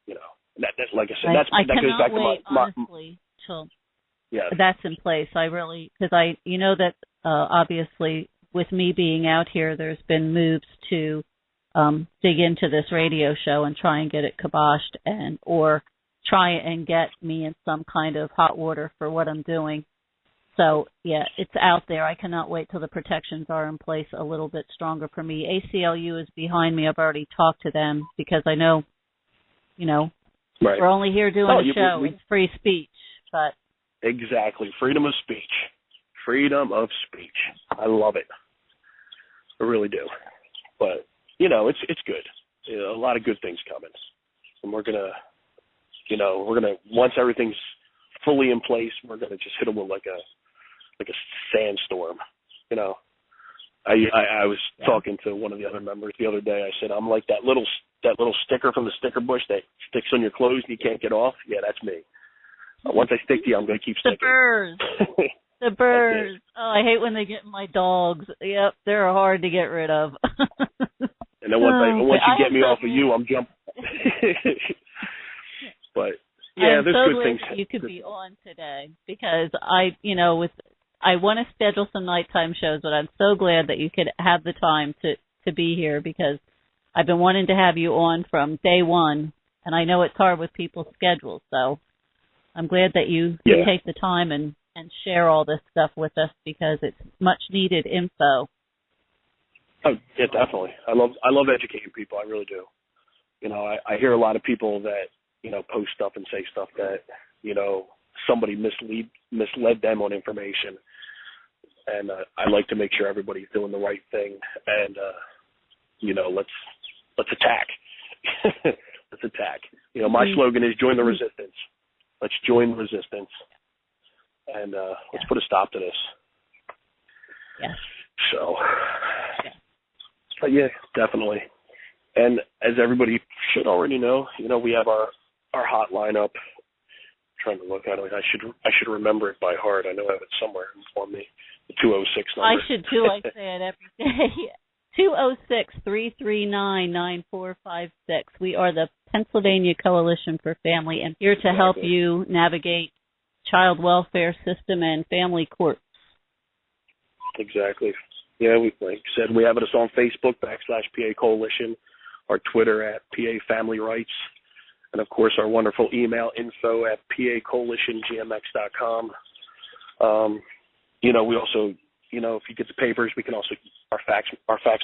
You know, that's like I said, that goes back to honestly, till that's in place. Because you know that obviously with me being out here, there's been moves to dig into this radio show and try and get it kiboshed, or try and get me in some kind of hot water for what I'm doing. So, yeah, it's out there. I cannot wait till the protections are in place a little bit stronger for me. ACLU is behind me. I've already talked to them because I know, you know, we're only here doing a show. It's free speech. But exactly. Freedom of speech. Freedom of speech. I love it. I really do. But, you know, it's good. You know, a lot of good things coming. And we're going to, once everything's fully in place, we're going to just hit them with like a sandstorm. You know, I was talking to one of the other members the other day. I said, I'm like that little sticker from the sticker bush that sticks on your clothes and you can't get off. Yeah, that's me. Once I stick to you, I'm going to keep sticking. The birds. Oh, I hate when they get in my dogs. Yep, they're hard to get rid of. And then once you get me off of you, I'm jumping. But, Yeah, I'm there's so good glad things. that you could be on today because I want to schedule some nighttime shows, but I'm so glad that you could have the time to be here because I've been wanting to have you on from day one, and I know it's hard with people's schedules, so I'm glad that you take the time and share all this stuff with us because it's much needed info. Oh, yeah, definitely. I love educating people. I really do. I hear a lot of people that, post stuff and say stuff that, somebody misled them on information. And I like to make sure everybody's doing the right thing. And, let's attack. Let's attack. My slogan is join the resistance. Let's join the resistance. And let's put a stop to this. Yes. So, but yeah, definitely. And as everybody should already know, we have our hotline up. I'm trying to look at it. I should remember it by heart. I know I have it somewhere on me. The 206 number. I should too. I say it every day. 206-339-9456. We are the Pennsylvania Coalition for Family and here to help you navigate child welfare system and family courts. Exactly. Yeah, like I said, we have us on Facebook, /PA Coalition, our Twitter at PA Family Rights, and, of course, our wonderful email, info@pacoalitiongmx.com. We also, if you get the papers, we can also, our fax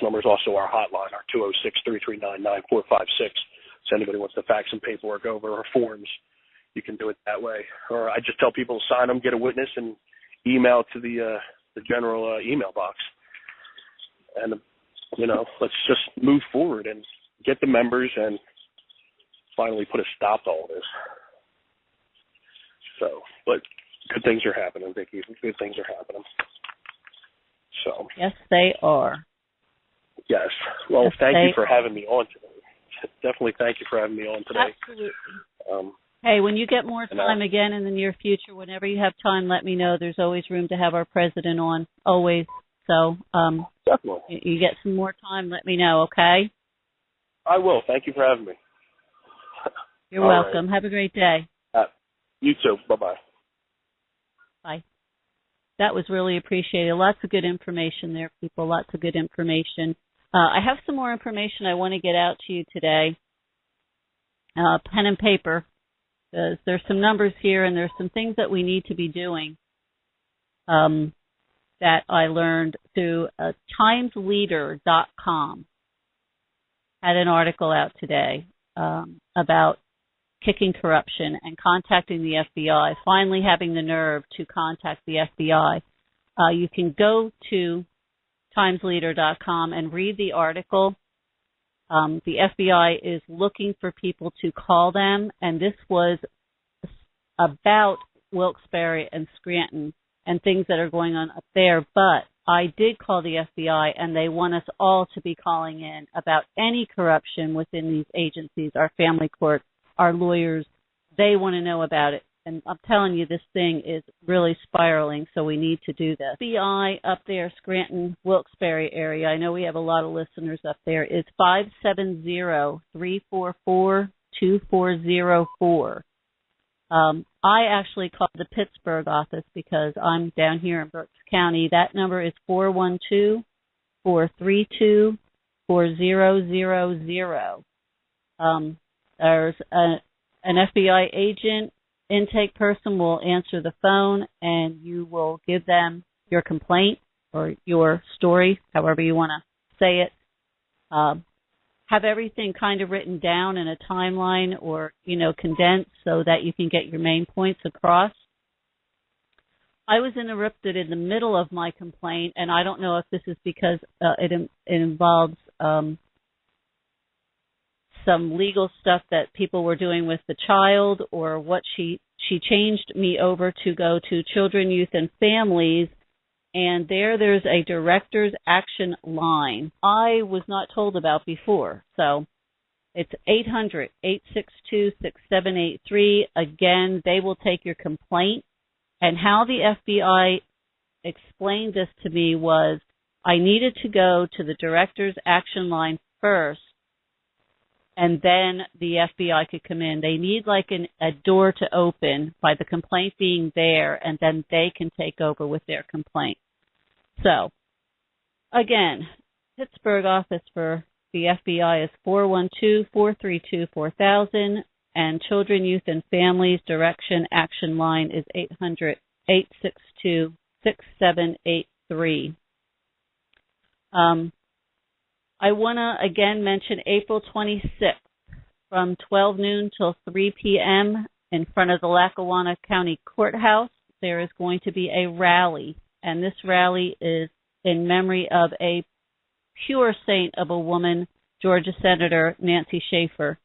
number is also our hotline, our 206-339-9456. So anybody wants to fax some paperwork over or forms, you can do it that way. Or I just tell people to sign them, get a witness, and email to the general email box. And, let's just move forward and get the members and finally put a stop to all this. So, but good things are happening, Vicki. Good things are happening. So. Yes, they are. Yes. Well, yes, thank you for having me on today. Definitely thank you for having me on today. Absolutely. Hey, when you get more time again in the near future, whenever you have time, let me know. There's always room to have our president on, always. So definitely. You get some more time, let me know, okay? I will. Thank you for having me. You're welcome. Right. Have a great day. You too. Bye-bye. Bye. That was really appreciated. Lots of good information there, people. Lots of good information. I have some more information I want to get out to you today. Pen and paper. Because there's some numbers here and there's some things that we need to be doing that I learned through TimesLeader.com. Had an article out today about kicking corruption and contacting the FBI, finally having the nerve to contact the FBI. You can go to TimesLeader.com and read the article. The FBI is looking for people to call them, and this was about Wilkes-Barre and Scranton and things that are going on up there. But I did call the FBI, and they want us all to be calling in about any corruption within these agencies, our family court, our lawyers. They want to know about it. And I'm telling you, this thing is really spiraling, so we need to do this. FBI up there, Scranton, Wilkes-Barre area, I know we have a lot of listeners up there, is 570-344-2404. I actually called the Pittsburgh office because I'm down here in Berks County. That number is 412-432-4000. There's an FBI agent, intake person will answer the phone, and you will give them your complaint or your story, however you want to say it. Have everything kind of written down in a timeline or, condensed so that you can get your main points across. I was interrupted in the middle of my complaint, and I don't know if this is because it involves some legal stuff that people were doing with the child or what she changed me over to go to Children, Youth, and Families, and there's a director's action line I was not told about before. So it's 800-862-6783. Again, they will take your complaint. And how the FBI explained this to me was I needed to go to the director's action line first and then the FBI could come in. They need like a door to open by the complaint being there, and then they can take over with their complaint. So, again, Pittsburgh office for the FBI is 412-432-4000, and Children, Youth, and Families Direction Action Line is 800-862-6783. I want to again mention April 26th from 12 noon till 3 p.m. in front of the Lackawanna County Courthouse. There is going to be a rally, and this rally is in memory of a pure saint of a woman, Georgia Senator Nancy Schaefer.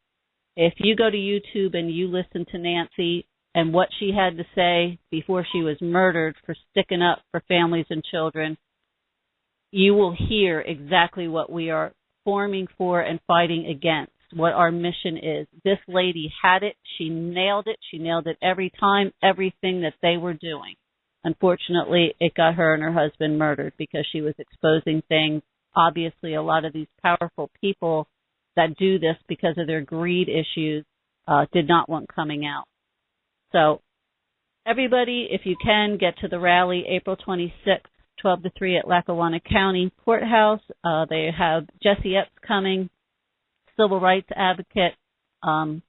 If you go to YouTube and you listen to Nancy and what she had to say before she was murdered for sticking up for families and children, you will hear exactly what we are forming for and fighting against, what our mission is. This lady had it. She nailed it. She nailed it every time, everything that they were doing. Unfortunately, it got her and her husband murdered because she was exposing things. Obviously, a lot of these powerful people that do this because of their greed issues did not want coming out. So everybody, if you can, get to the rally April 26th. 12 to 3 at Lackawanna County Courthouse. They have Jesse Epps coming, civil rights advocate, and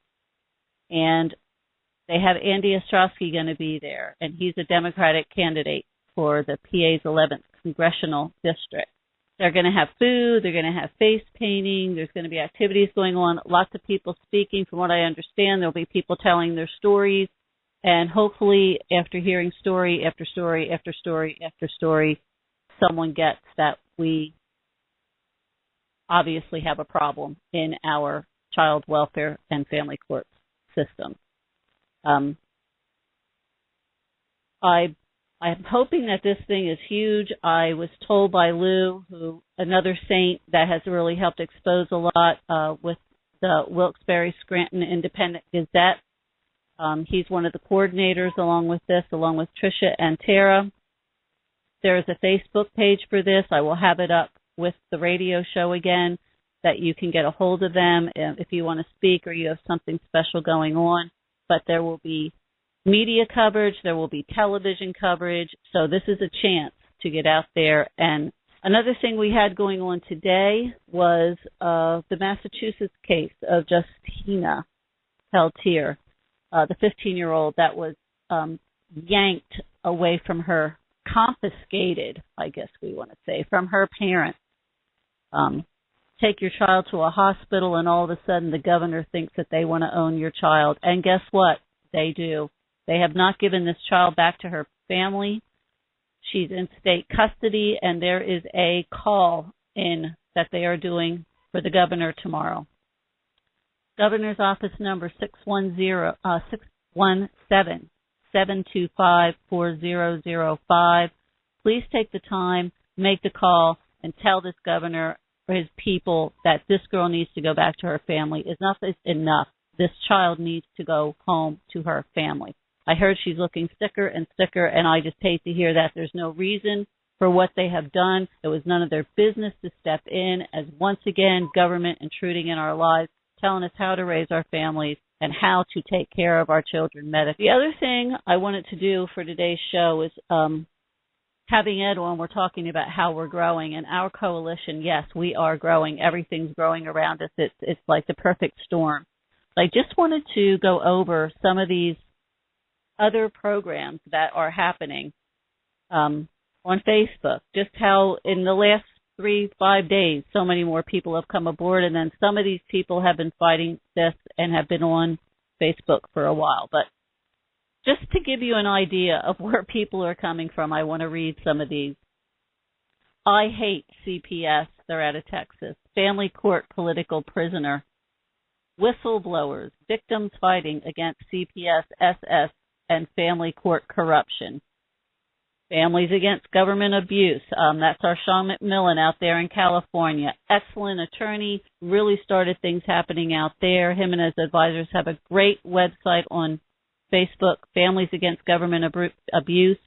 they have Andy Ostrowski going to be there, and he's a Democratic candidate for the PA's 11th Congressional District. They're going to have food. They're going to have face painting. There's going to be activities going on. Lots of people speaking. From what I understand, there'll be people telling their stories. And hopefully, after hearing story after story after story after story, someone gets that we obviously have a problem in our child welfare and family court system. I'm hoping that this thing is huge. I was told by Lou, another saint that has really helped expose a lot with the Wilkes-Barre Scranton Independent Gazette. He's one of the coordinators along with Tricia and Tara. There is a Facebook page for this. I will have it up with the radio show again that you can get a hold of them if you want to speak or you have something special going on. But there will be media coverage. There will be television coverage. So this is a chance to get out there. And another thing we had going on today was the Massachusetts case of Justina Peltier. The 15-year-old that was yanked away from her, confiscated, I guess we want to say, from her parents. Take your child to a hospital, and all of a sudden the governor thinks that they want to own your child. And guess what? They do. They have not given this child back to her family. She's in state custody, and there is a call in that they are doing for the governor tomorrow. Governor's office number 617-725-4005. Please take the time, make the call, and tell this governor or his people that this girl needs to go back to her family. Enough is enough. This child needs to go home to her family. I heard she's looking sicker and sicker, and I just hate to hear that. There's no reason for what they have done. It was none of their business to step in as, once again, government intruding in our lives, telling us how to raise our families and how to take care of our children medically. The other thing I wanted to do for today's show is having Ed on. We're talking about how we're growing, and our coalition, yes, we are growing. Everything's growing around us. It's like the perfect storm. I just wanted to go over some of these other programs that are happening on Facebook, just how in the last 3-5 days, so many more people have come aboard, and then some of these people have been fighting this and have been on Facebook for a while. But just to give you an idea of where people are coming from, I want to read some of these. I hate CPS. They're out of Texas. Family court political prisoner. Whistleblowers. Victims fighting against CPS, SS, and family court corruption. Families Against Government Abuse. That's our Sean McMillan out there in California. Excellent attorney. Really started things happening out there. Him and his advisors have a great website on Facebook, Families Against Government Abuse.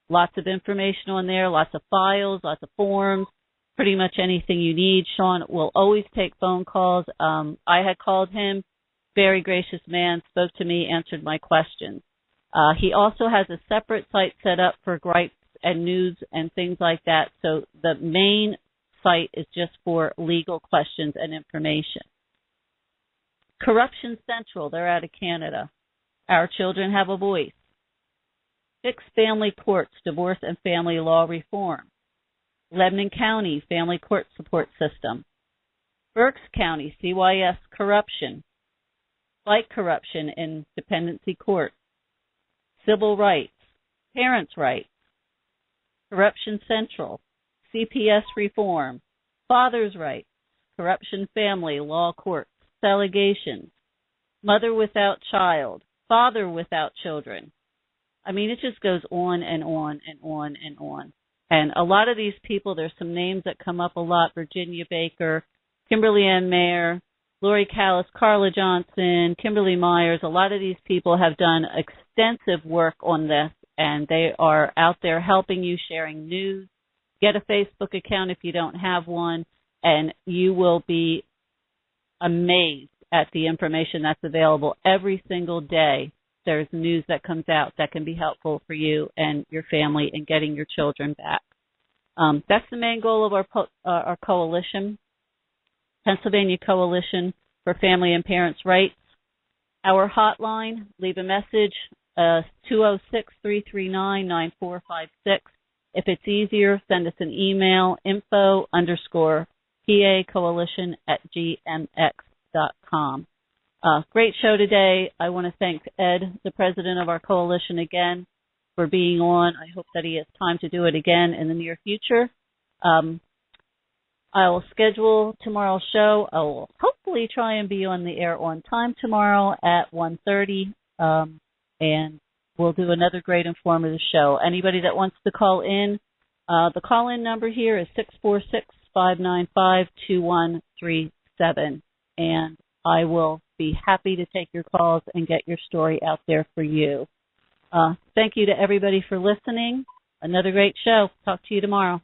Lots of information on there, lots of files, lots of forms. pretty much anything you need. Sean will always take phone calls. I had called him. Very gracious man, spoke to me, answered my questions. He also has a separate site set up for gripes and news and things like that. So the main site is just for legal questions and information. Corruption Central, they're out of Canada. Our Children Have a Voice. Fix Family Courts, Divorce and Family Law Reform. Lebanon County Family Court Support System. Berks County CYS Corruption. Fight Corruption in Dependency Court. Civil Rights. Parents' Rights. Corruption Central. CPS Reform. Father's Rights. Corruption Family Law Courts. Allegations. Mother Without Child. Father Without Children. I mean, it just goes on and on and on and on. And a lot of these people, there's some names that come up a lot: Virginia Baker, Kimberly Ann Mayer, Lori Callis, Carla Johnson, Kimberly Myers. A lot of these people have done extensive work on this, and they are out there helping you, sharing news. Get a Facebook account if you don't have one, and you will be amazed at the information that's available every single day. There's news that comes out that can be helpful for you and your family in getting your children back. That's the main goal of our coalition, Pennsylvania Coalition for Family and Parents' Rights. Our hotline, leave a message, 206-339-9456. If it's easier, send us an email, info_PAcoalition@gmx.com. Great show today. I want to thank Ed, the president of our coalition, again for being on. I hope that he has time to do it again in the near future. I will schedule tomorrow's show. I will hopefully try and be on the air on time tomorrow at 1:30, and we'll do another great informative show. Anybody that wants to call in, the call-in number here is 646-595-2137, and I will be happy to take your calls and get your story out there for you. Thank you to everybody for listening. Another great show. Talk to you tomorrow.